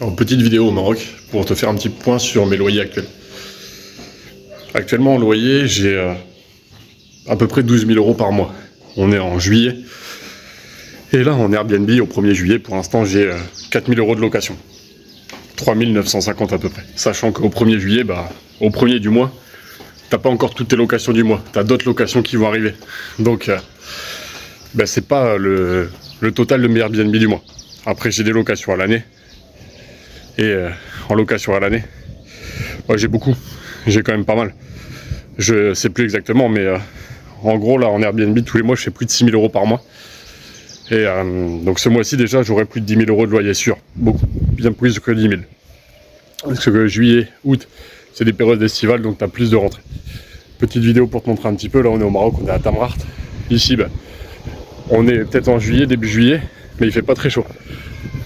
Alors, petite vidéo au Maroc pour te faire un petit point sur mes loyers actuels. Actuellement en loyer, j'ai à peu près 12 000 € par mois. On est en juillet. Et là, en Airbnb, au 1er juillet, pour l'instant, j'ai 4 000 € de location. 3 950 à peu près. Sachant qu'au 1er juillet, au 1er du mois, t'as pas encore toutes tes locations du mois. T'as d'autres locations qui vont arriver. Donc, c'est pas le total de mes Airbnb du mois. Après, j'ai des locations à l'année. Et en location à l'année, j'ai beaucoup. J'ai quand même pas mal. Je sais plus exactement, mais en gros, là, en Airbnb, tous les mois, je fais plus de 6 000 € par mois. Et donc ce mois-ci, déjà, j'aurai plus de 10 000 € de loyer sûr. Beaucoup, bien plus que 10 000. Parce que juillet, août, c'est des périodes estivales, donc tu as plus de rentrées. Petite vidéo pour te montrer un petit peu. Là, on est au Maroc, on est à Tamraght. Ici, on est peut-être en juillet, début juillet, mais il fait pas très chaud.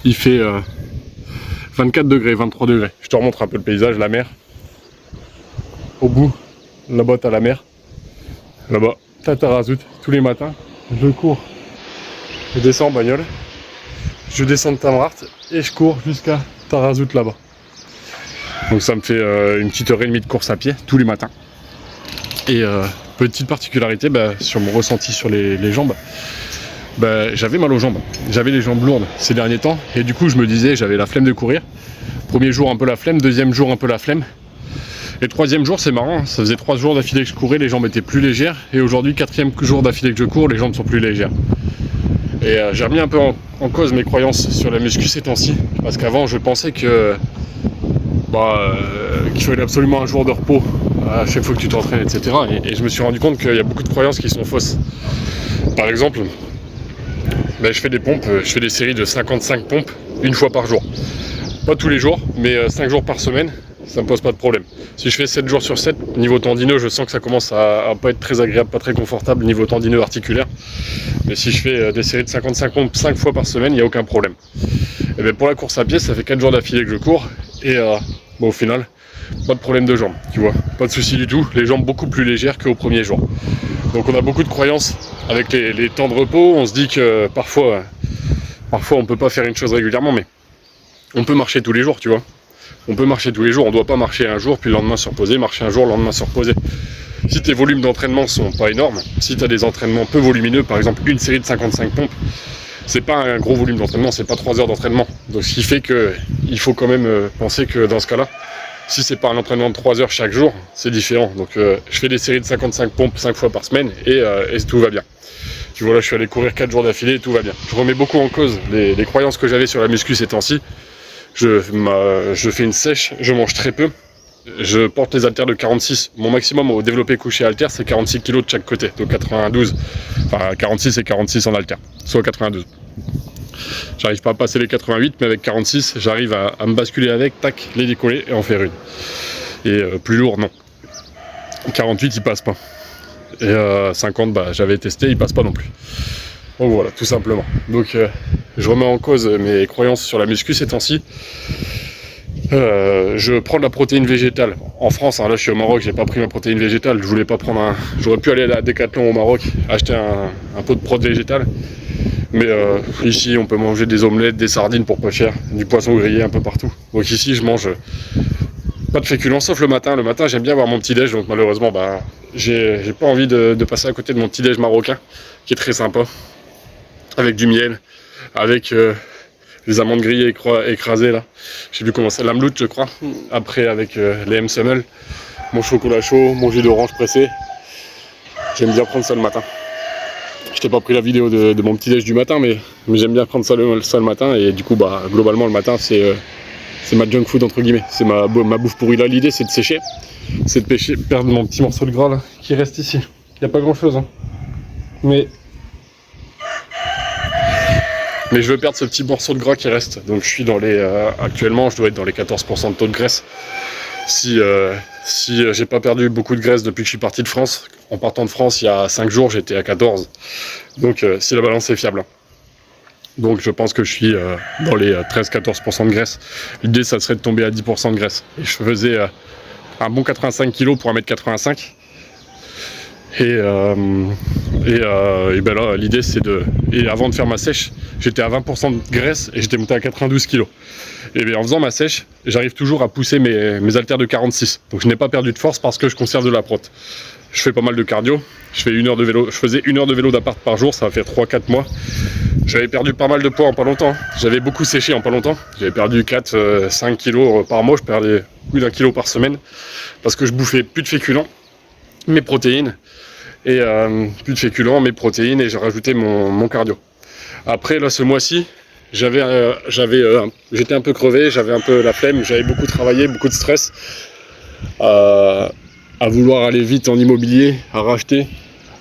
Il fait 24 degrés, 23 degrés. Je te remontre un peu le paysage, la mer. Au bout, là-bas, t'as la mer. Là-bas, t'as Tarazout. Tous les matins, je cours. Je descends en bagnole. Je descends de Tamraght et je cours jusqu'à Tarazout là-bas. Donc ça me fait une petite heure et demie de course à pied tous les matins. Et petite particularité, sur mon ressenti sur les jambes, j'avais mal aux jambes. J'avais les jambes lourdes ces derniers temps. Et du coup, je me disais, j'avais la flemme de courir. Premier jour, un peu la flemme. Deuxième jour, un peu la flemme. Et troisième jour, c'est marrant, hein, ça faisait 3 jours d'affilée que je courais, les jambes étaient plus légères. Et aujourd'hui, 4e jour d'affilée que je cours, les jambes sont plus légères. Et j'ai remis un peu en cause mes croyances sur la muscu ces temps-ci. Parce qu'avant, je pensais que qu'il fallait absolument un jour de repos à chaque fois que tu t'entraînes, etc. Et je me suis rendu compte qu'il y a beaucoup de croyances qui sont fausses. Par exemple, je fais des pompes, je fais des séries de 55 pompes une fois par jour. Pas tous les jours, mais 5 jours par semaine, ça me pose pas de problème. Si je fais 7 jours sur 7, niveau tendineux, je sens que ça commence à pas être très agréable, pas très confortable, niveau tendineux articulaire. Mais si je fais des séries de 55 pompes 5 fois par semaine, il n'y a aucun problème. Et pour la course à pied, ça fait 4 jours d'affilée que je cours, et au final, pas de problème de jambes, tu vois, pas de souci du tout, les jambes beaucoup plus légères qu'au premier jour. Donc on a beaucoup de croyances avec les temps de repos, on se dit que parfois on peut pas faire une chose régulièrement, mais on peut marcher tous les jours, tu vois. On peut marcher tous les jours, on doit pas marcher un jour, puis le lendemain se reposer, marcher un jour, le lendemain se reposer. Si tes volumes d'entraînement sont pas énormes, si tu as des entraînements peu volumineux, par exemple une série de 55 pompes, c'est pas un gros volume d'entraînement, c'est pas 3 heures d'entraînement. Donc ce qui fait qu'il faut quand même penser que dans ce cas-là, si c'est pas un entraînement de 3 heures chaque jour, c'est différent. Donc je fais des séries de 55 pompes 5 fois par semaine et tout va bien. Tu vois là, je suis allé courir 4 jours d'affilée et tout va bien. Je remets beaucoup en cause les croyances que j'avais sur la muscu ces temps-ci. Je fais une sèche, je mange très peu. Je porte les haltères de 46. Mon maximum au développé couché haltère, c'est 46 kg de chaque côté. Donc 92. Enfin 46 et 46 en haltère. Soit 92. J'arrive pas à passer les 88, mais avec 46, j'arrive à me basculer avec, tac, les décoller et en faire une. Et plus lourd, non. 48, il passe pas. Et 50, j'avais testé, il passe pas non plus. Donc voilà, tout simplement. Donc je remets en cause mes croyances sur la muscu ces temps-ci. Je prends de la protéine végétale. En France, là je suis au Maroc, j'ai pas pris ma protéine végétale. Je voulais pas prendre J'aurais pu aller à la Decathlon au Maroc, acheter un pot de prot végétale. Mais ici, on peut manger des omelettes, des sardines pour pas cher, du poisson grillé un peu partout. Donc ici, je mange pas de féculents, sauf le matin. Le matin, j'aime bien avoir mon petit-déj, donc malheureusement, j'ai pas envie de passer à côté de mon petit-déj marocain, qui est très sympa, avec du miel, avec les amandes grillées écrasées là. Je sais plus comment c'est, l'amlout je crois. Après avec les M-Semmel, mon chocolat chaud, mon jus d'orange pressé. J'aime bien prendre ça le matin. Je t'ai pas pris la vidéo de mon petit déj du matin, mais j'aime bien prendre ça le matin. Et du coup, globalement, le matin, c'est ma junk food entre guillemets. C'est ma bouffe pourrie là. L'idée, c'est de sécher, c'est de perdre mon petit morceau de gras là qui reste ici. Il n'y a pas grand chose, hein. Mais je veux perdre ce petit morceau de gras qui reste. Donc je suis dans actuellement, je dois être dans les 14% de taux de graisse. Si j'ai pas perdu beaucoup de graisse depuis que je suis parti de France, en partant de France il y a 5 jours, j'étais à 14. Donc si la balance est fiable. Donc je pense que je suis dans les 13-14% de graisse. L'idée, ça serait de tomber à 10% de graisse. Et je faisais un bon 85 kg pour 1m85. Et ben là, l'idée c'est et avant de faire ma sèche, j'étais à 20% de graisse et j'étais monté à 92 kg. Et bien en faisant ma sèche, j'arrive toujours à pousser mes haltères de 46. Donc je n'ai pas perdu de force parce que je conserve de la prot. Je fais pas mal de cardio, je faisais 1 heure de vélo d'appart par jour, ça va faire 3-4 mois. J'avais perdu pas mal de poids en pas longtemps, j'avais beaucoup séché en pas longtemps. J'avais perdu 4-5 kg par mois, je perdais plus d'1 kg par semaine. Parce que je bouffais plus de féculents, mes protéines. Et plus de féculents, mes protéines, et j'ai rajouté mon cardio. Après là ce mois-ci, j'étais un peu crevé, j'avais un peu la flemme, j'avais beaucoup travaillé, beaucoup de stress, à vouloir aller vite en immobilier, à racheter,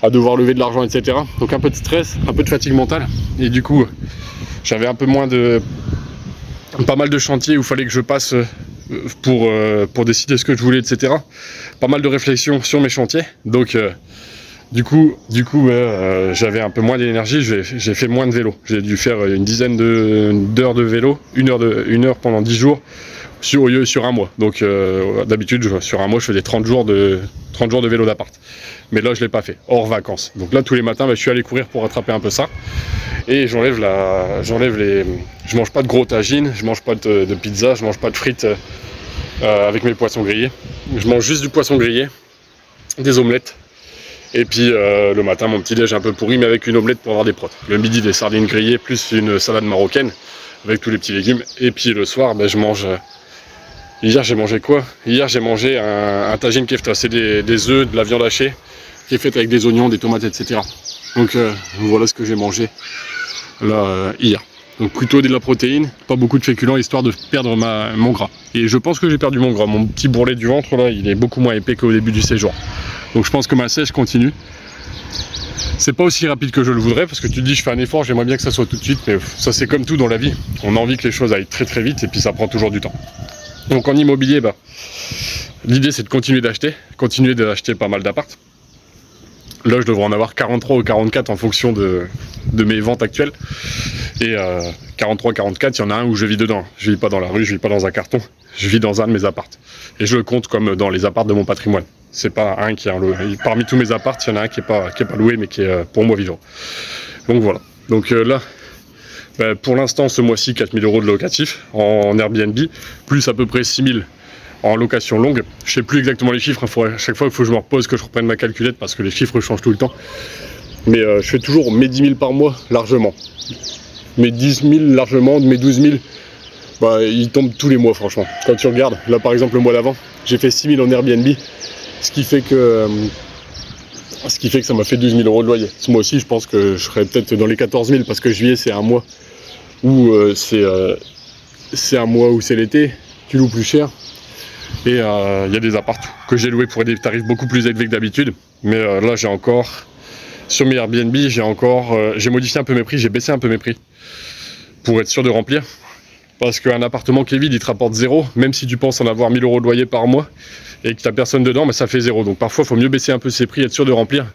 à devoir lever de l'argent, etc. Donc un peu de stress, un peu de fatigue mentale, et du coup j'avais un peu moins pas mal de chantiers où il fallait que je passe pour décider ce que je voulais, etc. Pas mal de réflexions sur mes chantiers, donc du coup, j'avais un peu moins d'énergie, j'ai fait moins de vélo. J'ai dû faire une dizaine d'heures de vélo, une heure pendant 10 jours, sur un mois. Donc d'habitude, sur un mois, je faisais 30 jours de vélo d'appart. Mais là, je ne l'ai pas fait, hors vacances. Donc là, tous les matins, je suis allé courir pour rattraper un peu ça. Et je mange pas de gros tagines, je mange pas de pizza, je mange pas de frites avec mes poissons grillés. Je mange juste du poisson grillé, des omelettes. Et puis le matin, mon petit déj un peu pourri, mais avec une omelette pour avoir des protes. Le midi, des sardines grillées, plus une salade marocaine, avec tous les petits légumes. Et puis le soir, je mange... Hier, j'ai mangé quoi? Hier, j'ai mangé un tagine kefta. C'est des œufs, de la viande hachée, qui est faite avec des oignons, des tomates, etc. Donc voilà ce que j'ai mangé là hier. Donc plutôt de la protéine, pas beaucoup de féculents, histoire de perdre mon gras. Et je pense que j'ai perdu mon gras. Mon petit bourrelet du ventre, là, il est beaucoup moins épais qu'au début du séjour. Donc je pense que ma sèche continue. C'est pas aussi rapide que je le voudrais, parce que tu te dis je fais un effort, j'aimerais bien que ça soit tout de suite, mais ça c'est comme tout dans la vie. On a envie que les choses aillent très très vite et puis ça prend toujours du temps. Donc en immobilier, l'idée c'est de continuer d'acheter pas mal d'appart. Là je devrais en avoir 43 ou 44 en fonction de mes ventes actuelles. Et 43-44, il y en a un où je vis dedans. Je vis pas dans la rue, je vis pas dans un carton, je vis dans un de mes apparts. Et je le compte comme dans les apparts de mon patrimoine. C'est pas un qui est un loué. Parmi tous mes apparts, il y en a un qui est pas loué, mais qui est pour moi vivant. Donc voilà. Donc là, pour l'instant, ce mois-ci, 4 000 € de locatif en Airbnb, plus à peu près 6 000 en location longue. Je sais plus exactement les chiffres. À chaque fois, il faut que je me repose, que je reprenne ma calculette parce que les chiffres changent tout le temps. Mais je fais toujours mes 10 000 par mois largement. Mes 10 000 largement, mes 12 000, ils tombent tous les mois franchement. Quand tu regardes, là par exemple le mois d'avant, j'ai fait 6 000 en Airbnb, ce qui fait que ça m'a fait 12 000 € de loyer. Ce mois-ci, je pense que je serai peut-être dans les 14 000 parce que juillet c'est un mois où c'est l'été, tu loues plus cher. Et il y a des apparts que j'ai loués pour des tarifs beaucoup plus élevés que d'habitude. Mais là j'ai encore, sur mes Airbnb, j'ai modifié un peu mes prix, j'ai baissé un peu mes prix pour être sûr de remplir. Parce qu'un appartement qui est vide, il te rapporte 0, même si tu penses en avoir 1 000 € de loyer par mois et que tu n'as personne dedans, ça fait 0. Donc parfois, il faut mieux baisser un peu ses prix, être sûr de remplir.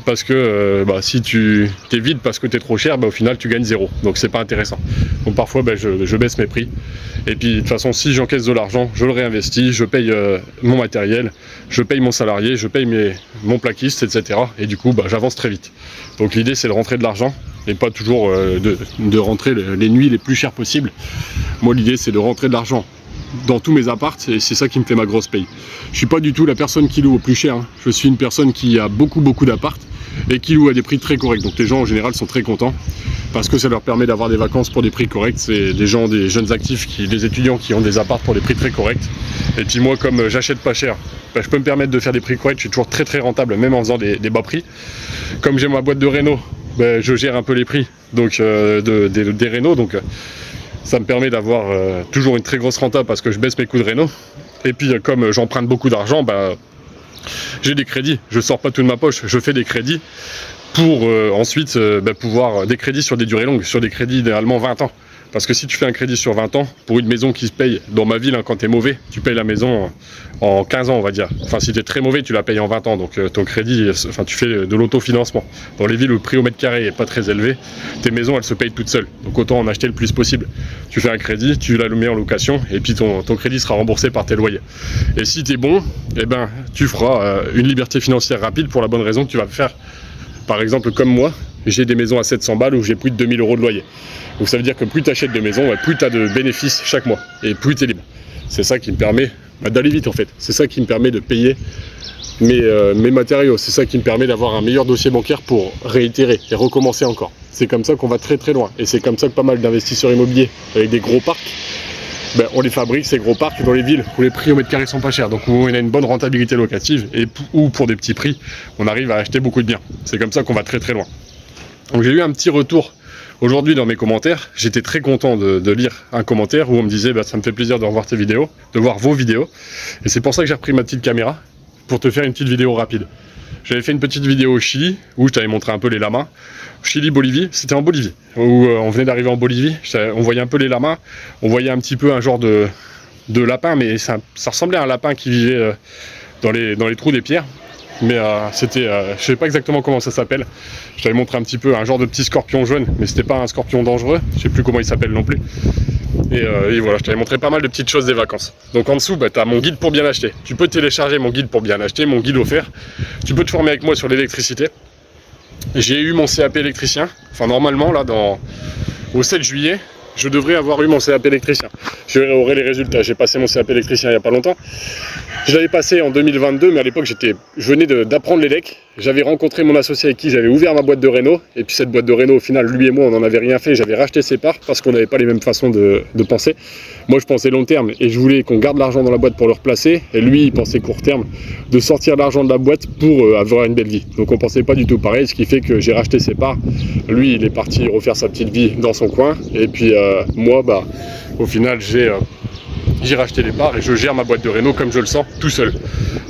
Parce que si tu es vide parce que tu es trop cher, au final, tu gagnes 0. Donc c'est pas intéressant. Donc parfois, je baisse mes prix. Et puis de toute façon, si j'encaisse de l'argent, je le réinvestis, je paye mon matériel, je paye mon salarié, je paye mon plaquiste, etc. Et du coup, j'avance très vite. Donc l'idée, c'est de rentrer de l'argent et pas toujours de rentrer les nuits les plus chères possibles. Moi, l'idée, c'est de rentrer de l'argent dans tous mes apparts, et c'est ça qui me fait ma grosse paye. Je suis pas du tout la personne qui loue au plus cher, hein. Je suis une personne qui a beaucoup d'apparts et qui loue à des prix très corrects. Donc les gens en général sont très contents parce que ça leur permet d'avoir des vacances pour des prix corrects. C'est des gens, des jeunes actifs, des étudiants qui ont des apparts pour des prix très corrects. Et puis moi, comme j'achète pas cher, je peux me permettre de faire des prix corrects. Je suis toujours très très rentable, même en faisant des bas prix. Comme j'ai ma boîte de réno, je gère un peu les prix donc des rénos. Donc ça me permet d'avoir toujours une très grosse renta parce que je baisse mes coûts de réno. Et puis comme j'emprunte beaucoup d'argent, j'ai des crédits. Je sors pas tout de ma poche, je fais des crédits pour ensuite pouvoir des crédits sur des durées longues, sur des crédits idéalement 20 ans. Parce que si tu fais un crédit sur 20 ans, pour une maison qui se paye dans ma ville, hein, quand tu es mauvais, tu payes la maison en 15 ans, on va dire. Enfin, si tu es très mauvais, tu la payes en 20 ans. Donc ton crédit, enfin, tu fais de l'autofinancement. Dans les villes où le prix au mètre carré n'est pas très élevé, tes maisons, elles se payent toutes seules. Donc autant en acheter le plus possible. Tu fais un crédit, tu la mets en location, et puis ton crédit sera remboursé par tes loyers. Et si tu es bon, eh ben, tu feras une liberté financière rapide pour la bonne raison que tu vas faire. Par exemple, comme moi, j'ai des maisons à 700 balles où j'ai plus de 2000 € de loyer. Donc ça veut dire que plus tu achètes de maisons, plus tu as de bénéfices chaque mois et plus tu es libre. C'est ça qui me permet d'aller vite en fait. C'est ça qui me permet de payer mes matériaux. C'est ça qui me permet d'avoir un meilleur dossier bancaire pour réitérer et recommencer encore. C'est comme ça qu'on va très très loin. Et c'est comme ça que pas mal d'investisseurs immobiliers avec des gros parcs, on les fabrique ces gros parcs dans les villes où les prix au mètre carré sont pas chers, donc où on a une bonne rentabilité locative et où pour des petits prix on arrive à acheter beaucoup de biens. C'est comme ça qu'on va très très loin. Donc j'ai eu un petit retour aujourd'hui dans mes commentaires. J'étais très content de lire un commentaire où on me disait ça me fait plaisir de revoir tes vidéos, de voir vos vidéos, et c'est pour ça que j'ai repris ma petite caméra pour te faire une petite vidéo rapide. J'avais fait une petite vidéo au Chili où je t'avais montré un peu les lamas. Chili, Bolivie, c'était en Bolivie, où on venait d'arriver en Bolivie, on voyait un peu les lamas, on voyait un petit peu un genre de lapin, mais ça ressemblait à un lapin qui vivait dans les trous des pierres, mais c'était, je sais pas exactement comment ça s'appelle, je t'avais montré un petit peu un genre de petit scorpion jaune, mais c'était pas un scorpion dangereux, je sais plus comment il s'appelle non plus. Et voilà, je t'avais montré pas mal de petites choses des vacances. Donc en dessous, tu as mon guide pour bien acheter. Tu peux télécharger mon guide pour bien acheter, mon guide offert. Tu peux te former avec moi sur l'électricité. J'ai eu mon CAP électricien. Enfin normalement, là, au 7 juillet, je devrais avoir eu mon CAP électricien. J'aurai les résultats. J'ai passé mon CAP électricien il n'y a pas longtemps. Je l'avais passé en 2022, mais à l'époque, je venais d'apprendre l'élec. J'avais rencontré mon associé avec qui j'avais ouvert ma boîte de réno. Et puis cette boîte de réno, au final, lui et moi, on n'en avait rien fait. J'avais racheté ses parts parce qu'on n'avait pas les mêmes façons de penser. Moi, je pensais long terme et je voulais qu'on garde l'argent dans la boîte pour le replacer. Et lui, il pensait court terme, de sortir l'argent de la boîte pour avoir une belle vie. Donc on pensait pas du tout pareil, ce qui fait que j'ai racheté ses parts. Lui, il est parti refaire sa petite vie dans son coin. Et puis moi, au final, j'ai racheté les parts et je gère ma boîte de réno comme je le sens, tout seul,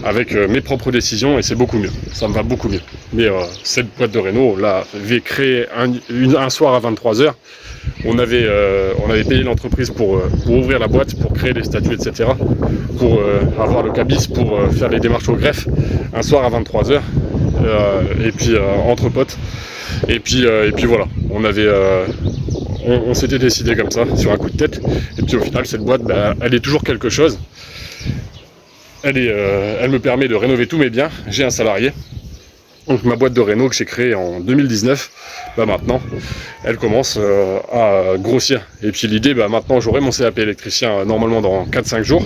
avec mes propres décisions, et c'est beaucoup mieux, ça me va beaucoup mieux. Mais cette boîte de réno, on l'avait créée un soir à 23 h. On avait payé l'entreprise pour ouvrir la boîte, pour créer les statuts, etc. Pour avoir le cabis, pour faire les démarches au greffe, un soir à 23 h. Et puis entre potes. Et puis voilà, on s'était décidé comme ça, sur un coup de tête. Et puis au final, cette boîte, elle est toujours quelque chose. Elle me permet de rénover tous mes biens. J'ai un salarié. Donc ma boîte de réno que j'ai créée en 2019, maintenant, elle commence à grossir. Et puis l'idée, maintenant, j'aurai mon CAP électricien normalement dans 4-5 jours.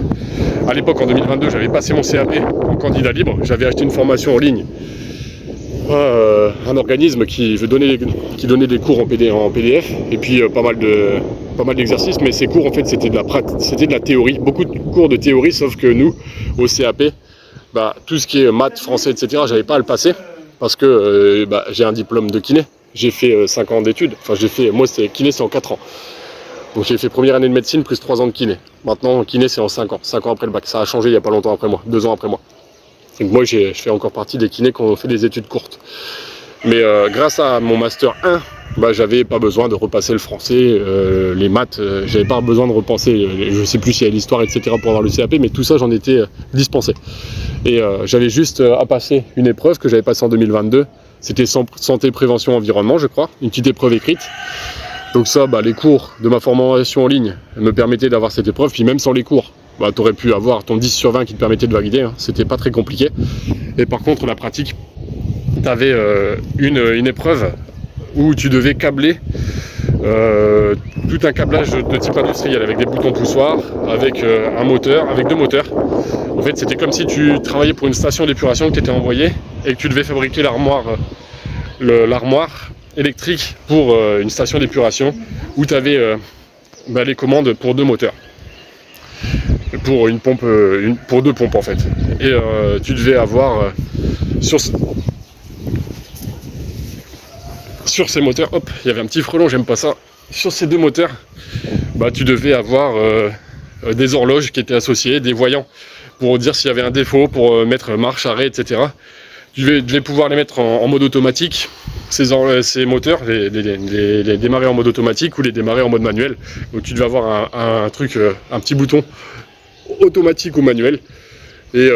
À l'époque, en 2022, j'avais passé mon CAP en candidat libre. J'avais acheté une formation en ligne. Un organisme qui donnait des cours en PDF, et puis pas mal d'exercices, mais ces cours en fait c'était de la théorie, beaucoup de cours de théorie, sauf que nous au CAP, tout ce qui est maths, français, etc., j'avais pas à le passer parce que j'ai un diplôme de kiné, j'ai fait 5 ans d'études, moi c'est kiné, c'est en 4 ans. Donc j'ai fait première année de médecine plus 3 ans de kiné. Maintenant kiné c'est en 5 ans après le bac, ça a changé il y a pas longtemps après moi, 2 ans après moi. Donc moi je fais encore partie des kinés qui ont fait des études courtes. Mais grâce à mon master 1, j'avais pas besoin de repasser le français, les maths, j'avais pas besoin de repenser, je sais plus s'il y a l'histoire, etc. pour avoir le CAP, mais tout ça j'en étais dispensé. Et j'avais juste à passer une épreuve que j'avais passée en 2022, c'était santé, prévention, environnement je crois, une petite épreuve écrite. Donc ça, les cours de ma formation en ligne me permettaient d'avoir cette épreuve, puis même sans les cours, tu aurais pu avoir ton 10 sur 20 qui te permettait de valider, c'était pas très compliqué. Et par contre la pratique, tu avais une épreuve où tu devais câbler tout un câblage de type industriel avec des boutons poussoirs, avec un moteur, avec 2 moteurs. En fait c'était comme si tu travaillais pour une station d'épuration que tu étais envoyé et que tu devais fabriquer l'armoire électrique pour une station d'épuration où tu avais les commandes pour 2 moteurs. Pour une pompe, pour 2 pompes en fait. Et tu devais avoir sur ces moteurs, hop, il y avait un petit frelon, j'aime pas ça. Sur ces 2 moteurs, tu devais avoir des horloges qui étaient associées, des voyants pour dire s'il y avait un défaut, pour mettre marche, arrêt, etc. Je vais pouvoir les mettre en mode automatique, ces moteurs, les démarrer en mode automatique ou les démarrer en mode manuel. Donc tu devais avoir un truc, un petit bouton automatique ou manuel. Et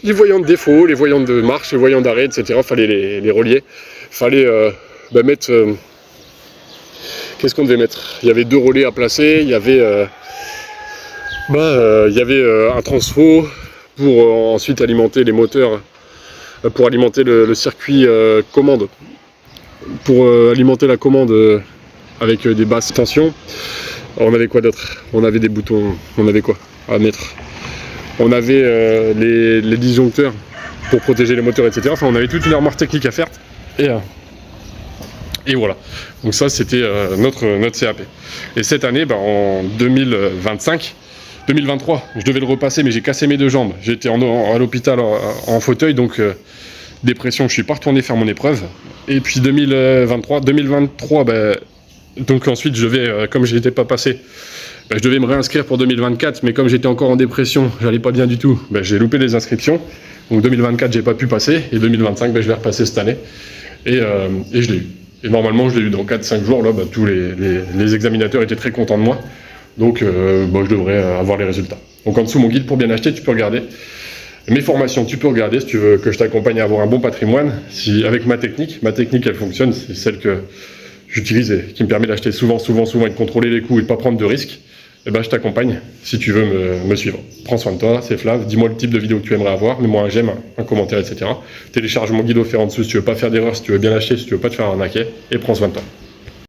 les voyants de défaut, les voyants de marche, les voyants d'arrêt, etc. Fallait les relier. Fallait mettre... qu'est-ce qu'on devait mettre? Il y avait 2 relais à placer, il y avait un transfo pour ensuite alimenter les moteurs, pour alimenter le circuit commande, pour alimenter la commande avec des basses tensions. Alors, on avait quoi d'autre? On avait des boutons, on avait quoi à mettre? On avait les disjoncteurs pour protéger les moteurs, etc. Enfin, on avait toute une armoire technique à faire. Et voilà. Donc ça, c'était notre CAP. Et cette année, en 2023, je devais le repasser, mais j'ai cassé mes 2 jambes. J'étais à l'hôpital en fauteuil, donc dépression, je ne suis pas retourné faire mon épreuve. Et puis 2023, donc ensuite, comme je n'étais pas passé, je devais me réinscrire pour 2024, mais comme j'étais encore en dépression, j'allais pas bien du tout, j'ai loupé les inscriptions. Donc 2024, j'ai pas pu passer, et 2025, je vais repasser cette année. Et je l'ai eu. Et normalement, je l'ai eu dans 4-5 jours. Là, tous les examinateurs étaient très contents de moi. Donc, je devrais avoir les résultats. Donc, en dessous, mon guide pour bien acheter, tu peux regarder. Mes formations, tu peux regarder si tu veux que je t'accompagne à avoir un bon patrimoine. Avec ma technique, elle fonctionne. C'est celle que j'utilise et qui me permet d'acheter souvent et de contrôler les coûts et de ne pas prendre de risques. Je t'accompagne si tu veux me suivre. Prends soin de toi, c'est Flav. Dis-moi le type de vidéo que tu aimerais avoir. Mets-moi un j'aime, un commentaire, etc. Télécharge mon guide offert en dessous si tu veux pas faire d'erreur, si tu veux bien lâcher, si tu veux pas te faire arnaquer. Et prends soin de toi.